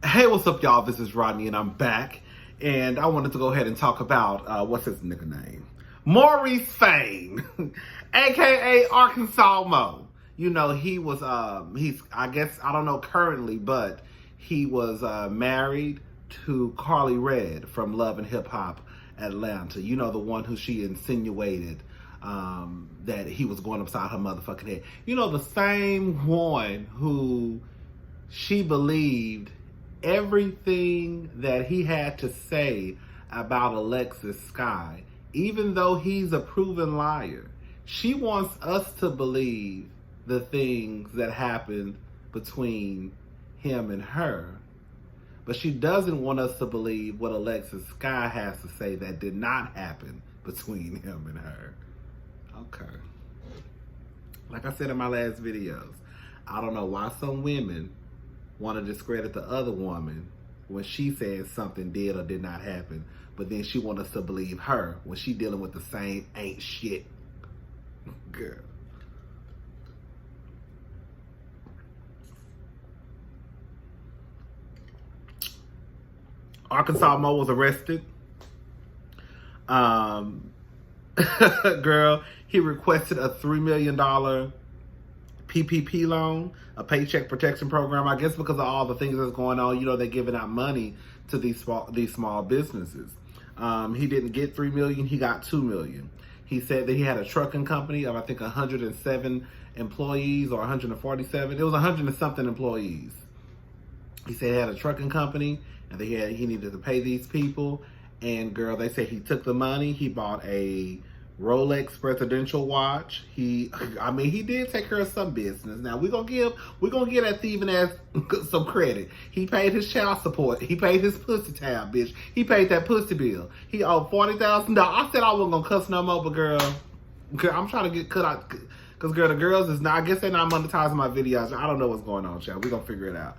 Hey, what's up, y'all? This is Rodney, and I'm back. And I wanted to go ahead and talk about, what's his nigga name? Maurice Fane, a.k.a. Arkansas Mo. You know, he was, I guess, I don't know currently, but he was married to Carly Red from Love and Hip Hop Atlanta. You know, the one who she insinuated that he was going upside her motherfucking head. You know, the same one who she believed everything that he had to say about Alexis Sky, even though he's a proven liar. She wants us to believe the things that happened between him and her, but she doesn't want us to believe what Alexis Sky has to say that did not happen between him and her. Okay. Like I said in my last videos, I don't know why some women want to discredit the other woman when she says something did or did not happen, but then she wants us to believe her when she dealing with the same ain't shit girl. Arkansas Mo was arrested. Girl, he requested a $3 million PPP loan, a paycheck protection program. I guess because of all the things that's going on, you know, they're giving out money to these small businesses. He didn't get $3 million, he got $2 million. He said that he had a trucking company of, I think, 107 employees or 147. It was 100 and something employees. He said he had a trucking company and he needed to pay these people. And girl, they say he took the money. He bought a Rolex presidential watch. He did take care of some business. Now we're gonna give that thieving ass some credit. He paid his child support. He paid his pussy tab, bitch. He paid that pussy bill. He owed $40,000. I said I wasn't gonna cuss no more, but girl, I'm trying to get cut out because girl, the girls is not. I guess they're not monetizing my videos. I don't know what's going on, child. We're gonna figure it out.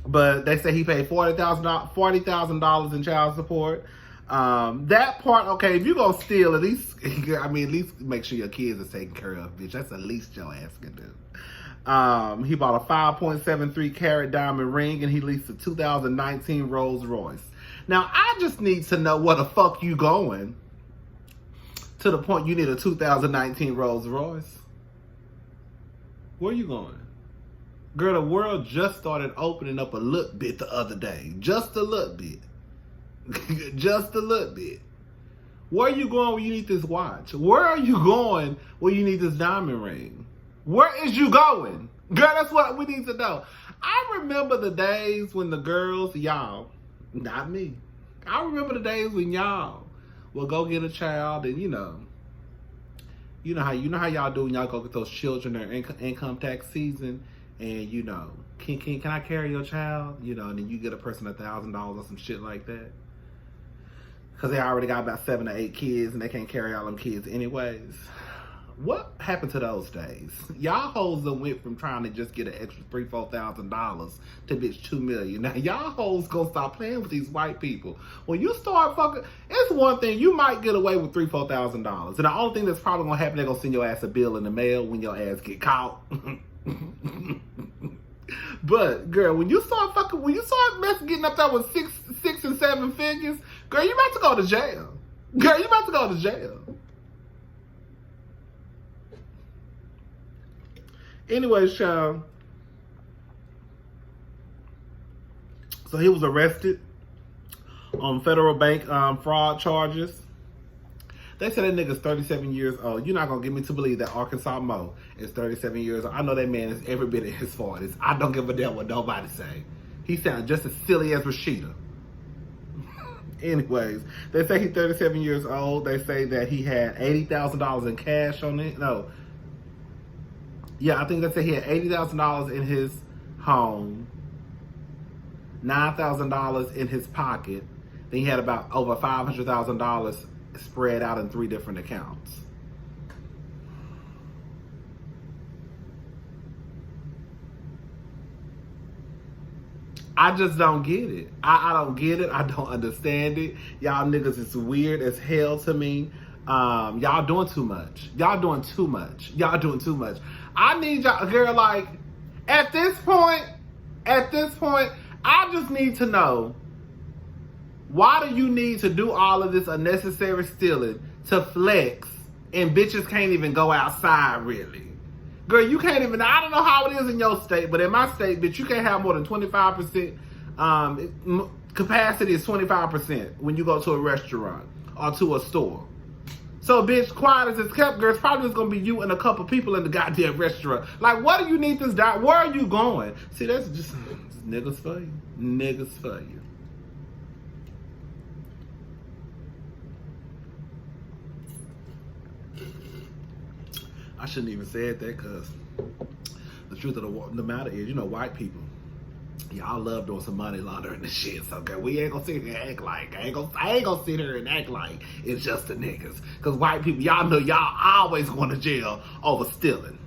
But they say he paid $40,000 in child support. That part, okay, if you gonna steal, at least make sure your kids are taken care of, bitch. That's the least your ass can do. He bought a 5.73 carat diamond ring and he leased a 2019 Rolls Royce. Now, I just need to know where the fuck you going to the point you need a 2019 Rolls Royce. Where you going? Girl, the world just started opening up a little bit the other day. Just a little bit. Just a little bit. Where are you going when you need this watch? Where are you going when you need this diamond ring? Where is you going? Girl, that's what we need to know. I remember the days when the girls, y'all, not me. I remember the days when y'all will go get a child and you know how y'all do when y'all go get those children their income tax season. And you know, can I carry your child? You know, and then you get a person $1,000 or some shit like that. Cause they already got about 7 or 8 kids and they can't carry all them kids anyways. What happened to those days? Y'all hoes that went from trying to just get an extra $3,000-$4,000 to bitch $2 million. Now y'all hoes gonna stop playing with these white people. When you start fucking, it's one thing, you might get away with $3,000-$4,000. And the only thing that's probably gonna happen, they're gonna send your ass a bill in the mail when your ass get caught. But girl, when you start getting up there with six and seven figures, girl, you about to go to jail. Girl, you about to go to jail. Anyways, child. So he was arrested on federal bank fraud charges. They said that nigga's 37 years old. You're not going to get me to believe that Arkansas Mo is 37 years old. I know that man is every bit in his 40s. I don't give a damn what nobody say. He sounds just as silly as Rashida. Anyways, they say he's 37 years old. They say that he had $80,000 in cash on it. No. Yeah, I think they say he had $80,000 in his home, $9,000 in his pocket. Then he had about over $500,000 spread out in 3 different accounts. I just don't get it. I don't get it. I don't understand it. Y'all niggas is weird as hell to me. Y'all doing too much. Y'all doing too much. Y'all doing too much. I need y'all, girl, like, at this point, at this point, I just need to know, why do you need to do all of this unnecessary stealing to flex and bitches can't even go outside really? Girl, you can't even, I don't know how it is in your state, but in my state, bitch, you can't have more than 25%, capacity is 25% when you go to a restaurant or to a store. So, bitch, quiet as it's kept, girl, it's probably just gonna be you and a couple people in the goddamn restaurant. Like, what do you need this dot? Where are you going? See, that's just niggas for you. Niggas for you. I shouldn't even said that, because the truth of the matter is, you know, white people, y'all love doing some money laundering and shit. So, okay, we ain't gonna sit here and act like, I ain't gonna sit here and act like it's just the niggas. Because white people, y'all know y'all always going to jail over stealing.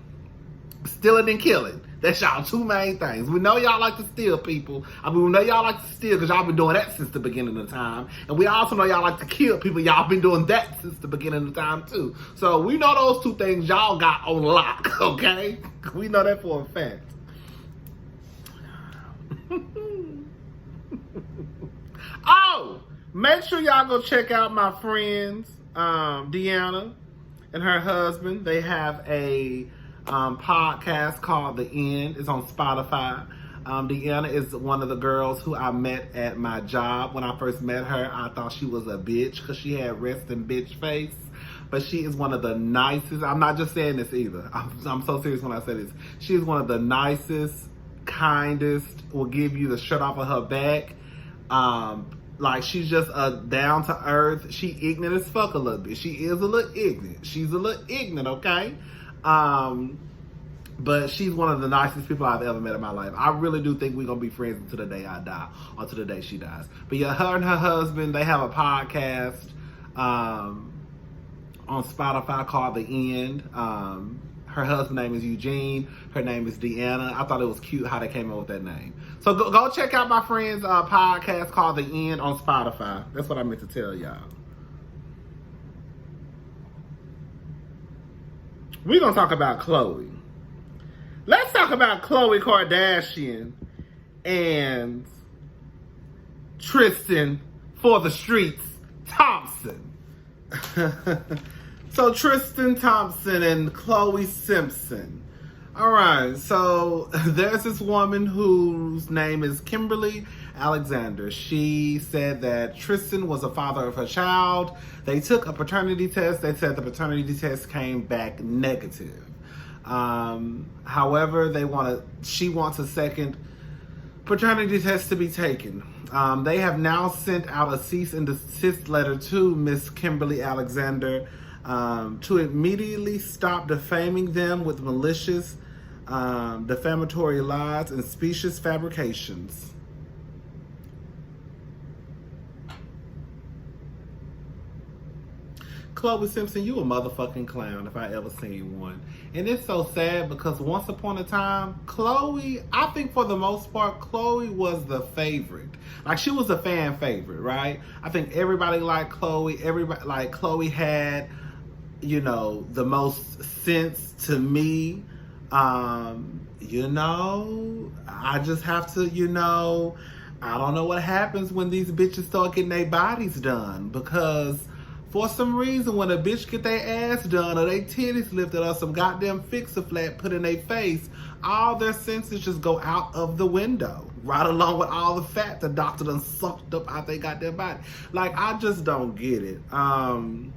Stealing and killing. That's y'all two main things. We know y'all like to steal people. I mean, we know y'all like to steal because y'all been doing that since the beginning of time. And we also know y'all like to kill people. Y'all been doing that since the beginning of time too. So we know those two things y'all got on lock, okay? We know that for a fact. Oh, make sure y'all go check out my friends, Deanna and her husband. They have a podcast called The End. It's on Spotify. Deanna is one of the girls who I met at my job. When I first met her, I thought she was a bitch because she had resting bitch face. But she is one of the nicest. I'm not just saying this either. I'm so serious when I say this. She is one of the nicest, kindest, will give you the shirt off of her back. Like, she's just a down to earth. She ignorant as fuck a little bit. She is a little ignorant. She's a little ignorant, okay? But she's one of the nicest people I've ever met in my life. I really do think we're going to be friends until the day I die, or until the day she dies. But yeah, her and her husband, they have a podcast on Spotify called The End. Her husband's name is Eugene. Her name is Deanna. I thought it was cute how they came up with that name. So go check out my friend's podcast called The End on Spotify. That's what I meant to tell y'all. We're going to talk about Khloe. Let's talk about Khloe Kardashian and Tristan for the streets, Thompson. So Tristan Thompson and Khloe Simpson. All right, so there's this woman whose name is Kimberly Alexander. She said that Tristan was the father of her child. They took a paternity test. They said the paternity test came back negative. However, she wants a second paternity test to be taken. They have now sent out a cease and desist letter to Miss Kimberly Alexander to immediately stop defaming them with malicious, defamatory lies and specious fabrications. Khloe Simpson, you a motherfucking clown if I ever seen one. And it's so sad because once upon a time, Khloe, I think for the most part, Khloe was the favorite. Like, she was a fan favorite, right? I think everybody liked Khloe. Everybody, like, Khloe had, you know, the most sense to me. You know, I just have to, you know, I don't know what happens when these bitches start getting their bodies done, because for some reason, when a bitch get their ass done or they titties lifted or some goddamn fix-a-flat put in their face, all their senses just go out of the window, right along with all the fat the doctor done sucked up out they goddamn body. Like, I just don't get it. I've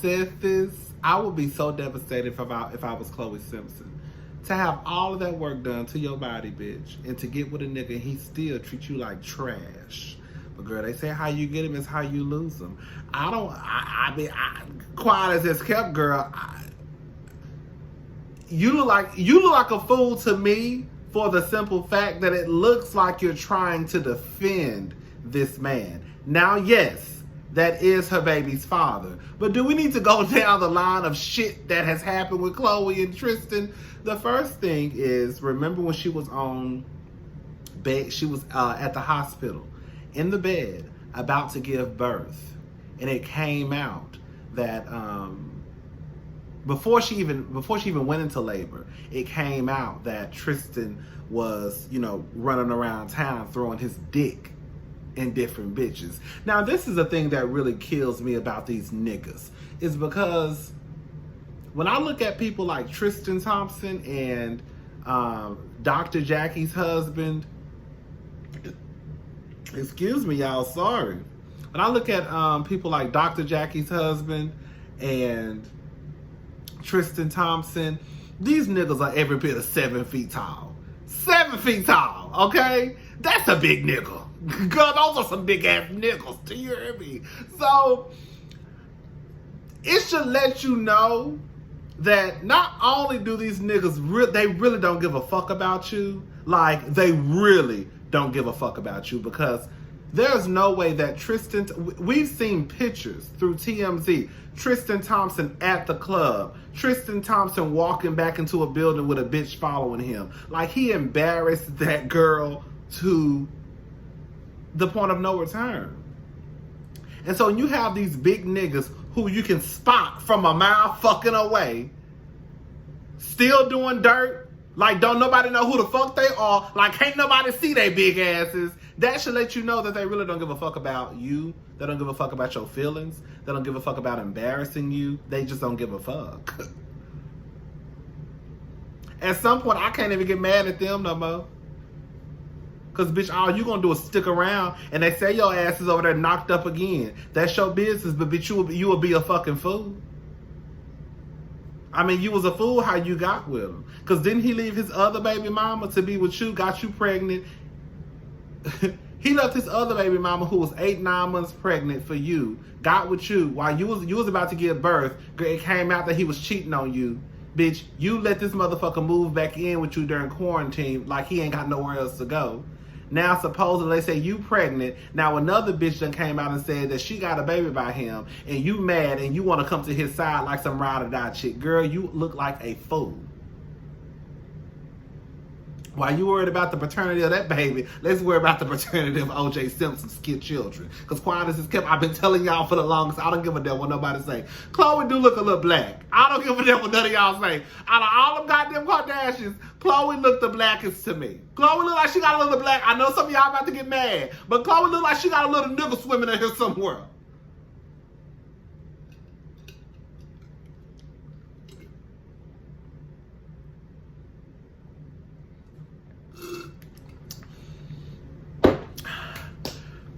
said this. I would be so devastated if I was Khloe Simpson. To have all of that work done to your body, bitch, and to get with a nigga and he still treat you like trash. But girl, they say how you get him is how you lose him. I mean, quiet as it's kept, girl. You look like a fool to me for the simple fact that it looks like you're trying to defend this man. Now, yes, that is her baby's father. But do we need to go down the line of shit that has happened with Khloe and Tristan? The first thing is, remember when she was on bed, she was at the hospital, in the bed, about to give birth. And it came out that before she even went into labor, it came out that Tristan was, running around town throwing his dick in different bitches. Now, this is the thing that really kills me about these niggas, is because when I look at people like Tristan Thompson and Dr. Jackie's husband, excuse me, y'all, sorry. When I look at people like Dr. Jackie's husband and Tristan Thompson, these niggas are every bit of 7 feet tall. 7 feet tall, okay? That's a big nigga. Girl, those are some big ass niggas. Do you hear me? So, it should let you know that not only do these niggas, they really don't give a fuck about you, like, they really don't give a fuck about you, because there's no way that Tristan, we've seen pictures through TMZ, Tristan Thompson at the club, Tristan Thompson walking back into a building with a bitch following him. Like, he embarrassed that girl to the point of no return. And so you have these big niggas who you can spot from a mile fucking away, still doing dirt, like don't nobody know who the fuck they are, like can't nobody see they big asses. That should let you know that they really don't give a fuck about you. They don't give a fuck about your feelings. They don't give a fuck about embarrassing you. They just don't give a fuck. At some point, I can't even get mad at them no more. Because, bitch, all you gonna do is stick around and they say your ass is over there knocked up again. That's your business, but bitch, you will be a fucking fool. I mean, you was a fool how you got with him. Because didn't he leave his other baby mama to be with you, got you pregnant? He left his other baby mama who was 8-9 months pregnant for you, got with you while you was about to give birth. It came out that he was cheating on you. Bitch, you let this motherfucker move back in with you during quarantine like he ain't got nowhere else to go. Now supposedly they say you pregnant. Now another bitch done came out and said that she got a baby by him, and you mad and you want to come to his side like some ride or die chick. Girl, you look like a fool. While you worried about the paternity of that baby, let's worry about the paternity of O.J. Simpson's kid children. Because quiet as it's kept, I've been telling y'all for the longest, I don't give a damn what nobody say. Khloe do look a little black. I don't give a damn what none of y'all say. Out of all them goddamn Kardashians, Khloe look the blackest to me. Khloe look like she got a little black. I know some of y'all about to get mad, but Khloe look like she got a little nigga swimming in here somewhere.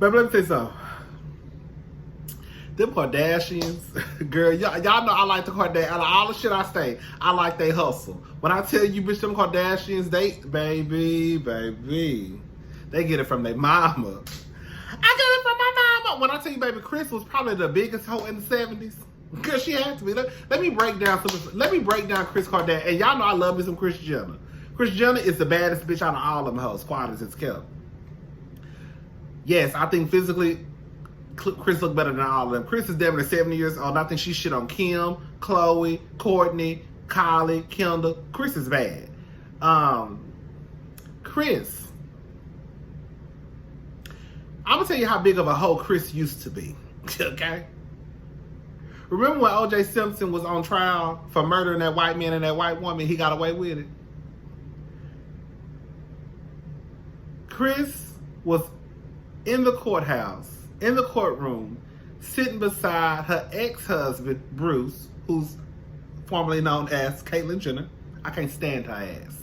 But let me tell you something. Them Kardashians, girl, y'all know I like the Kardashians. Out of all the shit I say, I like they hustle. When I tell you, bitch, them Kardashians, baby, they get it from their mama. I get it from my mama. When I tell you, baby, Kris was probably the biggest hoe in the 70s. Because she had to be. Let me break down Kris Kardashian. And y'all know I love me some Kris Jenner. Kris Jenner is the baddest bitch out of all of them hoes, quiet as it's kept. Yes, I think physically, Kris look better than all of them. Kris is damn near 70 years old. I think she shit on Kim, Khloe, Kourtney, Kylie, Kendall. Kris is bad. Kris. I'm going to tell you how big of a hoe Kris used to be. Okay? Remember when O.J. Simpson was on trial for murdering that white man and that white woman? He got away with it. Kris was in the courthouse, in the courtroom, sitting beside her ex-husband, Bruce, who's formerly known as Caitlyn Jenner. I can't stand her ass.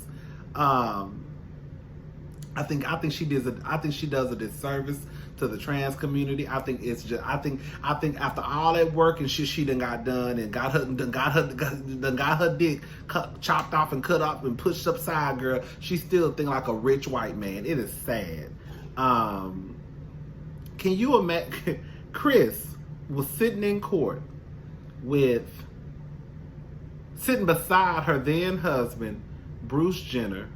I think she does a disservice to the trans community. I think after all that work and shit she done got done and got her dick chopped off and cut off and pushed upside, girl, she still think like a rich white man. It is sad. Can you imagine? Kris was sitting in court sitting beside her then husband, Bruce Jenner,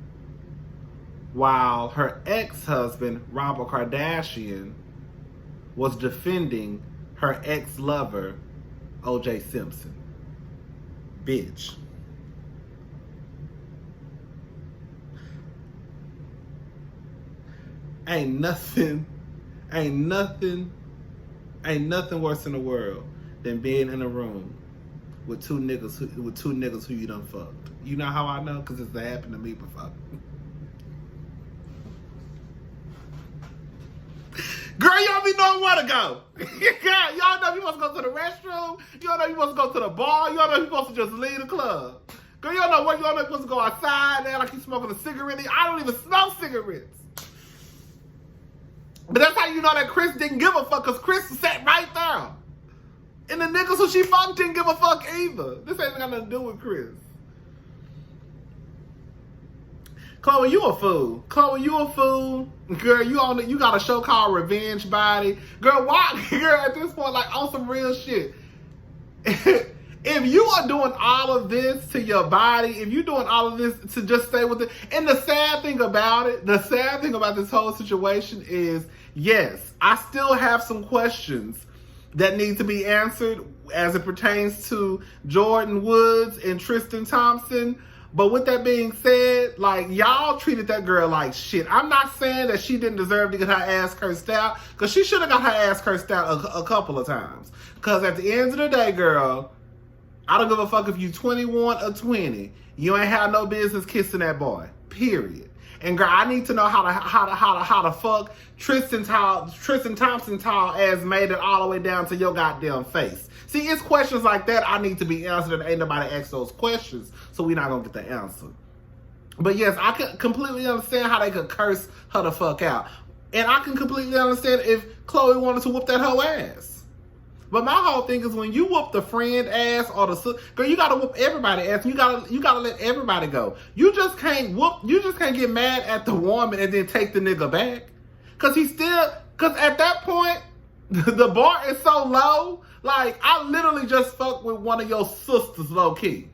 while her ex-husband, Robert Kardashian, was defending her ex-lover, O.J. Simpson. Bitch. Ain't nothing worse in the world than being in a room with two niggas who you done fucked. You know how I know? Because it's happened to me before. Girl, y'all be knowing where to go. Y'all know you supposed to go to the restroom. Y'all know you supposed to go to the bar. Y'all know you supposed to just leave the club. Girl, y'all know where y'all know you supposed to go outside now like you smoking a cigarette. I don't even smoke cigarettes. But that's how you know that Chris didn't give a fuck, because Chris sat right there. And the niggas who she fucked didn't give a fuck either. This ain't got nothing to do with Chris. Khloe, you a fool. Khloe, you a fool. Girl, you got a show called Revenge Body. Girl, why? Girl, at this point, like, on some real shit. If you are doing all of this to your body, if you're doing all of this to just stay with it, and the sad thing about this whole situation is, yes, I still have some questions that need to be answered as it pertains to Jordyn Woods and Tristan Thompson. But with that being said, like, y'all treated that girl like shit. I'm not saying that she didn't deserve to get her ass cursed out, because she should have got her ass cursed out a couple of times. Because at the end of the day, girl, I don't give a fuck if you 21 or 20. You ain't have no business kissing that boy. Period. And girl, I need to know how the fuck Tristan Thompson tall ass made it all the way down to your goddamn face. See, it's questions like that I need to be answered, and ain't nobody ask those questions, so we're not gonna get the answer. But yes, I can completely understand how they could curse her the fuck out. And I can completely understand if Khloe wanted to whoop that whole ass. But my whole thing is, when you whoop the friend ass or the girl, you gotta whoop everybody ass. You gotta let everybody go. You just can't get mad at the woman and then take the nigga back. Cause at that point, the bar is so low. Like, I literally just fucked with one of your sisters low key.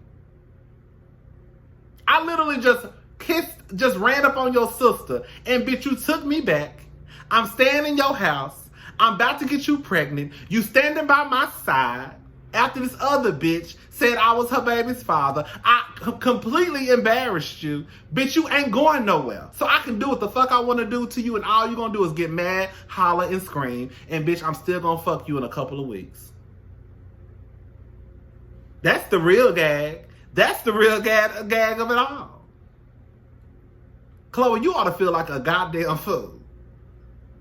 I literally just ran up on your sister, and bitch, you took me back. I'm staying in your house. I'm about to get you pregnant. You standing by my side after this other bitch said I was her baby's father. I completely embarrassed you. Bitch, you ain't going nowhere. So I can do what the fuck I want to do to you, and all you gonna do is get mad, holler, and scream. And bitch, I'm still gonna fuck you in a couple of weeks. That's the real gag. That's the real gag of it all. Khloe, you ought to feel like a goddamn fool.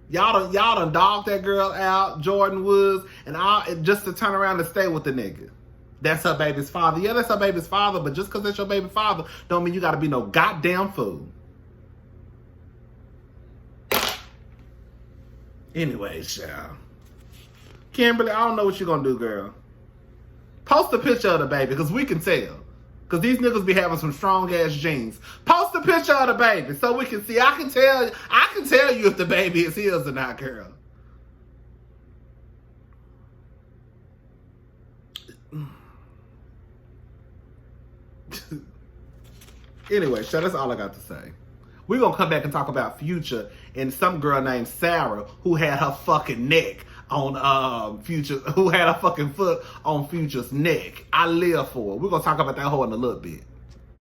Y'all done dogged that girl out, Jordyn Woods, and just to turn around and stay with the nigga. That's her baby's father. Yeah, that's her baby's father, but just because that's your baby father don't mean you gotta be no goddamn fool. Anyways, y'all. Kimberly, I don't know what you're gonna do, girl. Post a picture of the baby, because we can tell. Because these niggas be having some strong-ass genes. Post a picture of the baby so we can see. I can tell you if the baby is his or not, girl. Anyway, so that's all I got to say. We're going to come back and talk about Future and some girl named Sarah who had her fucking neck on Future, who had a fucking foot on Future's neck. I live for it. We're going to talk about that hoe in a little bit.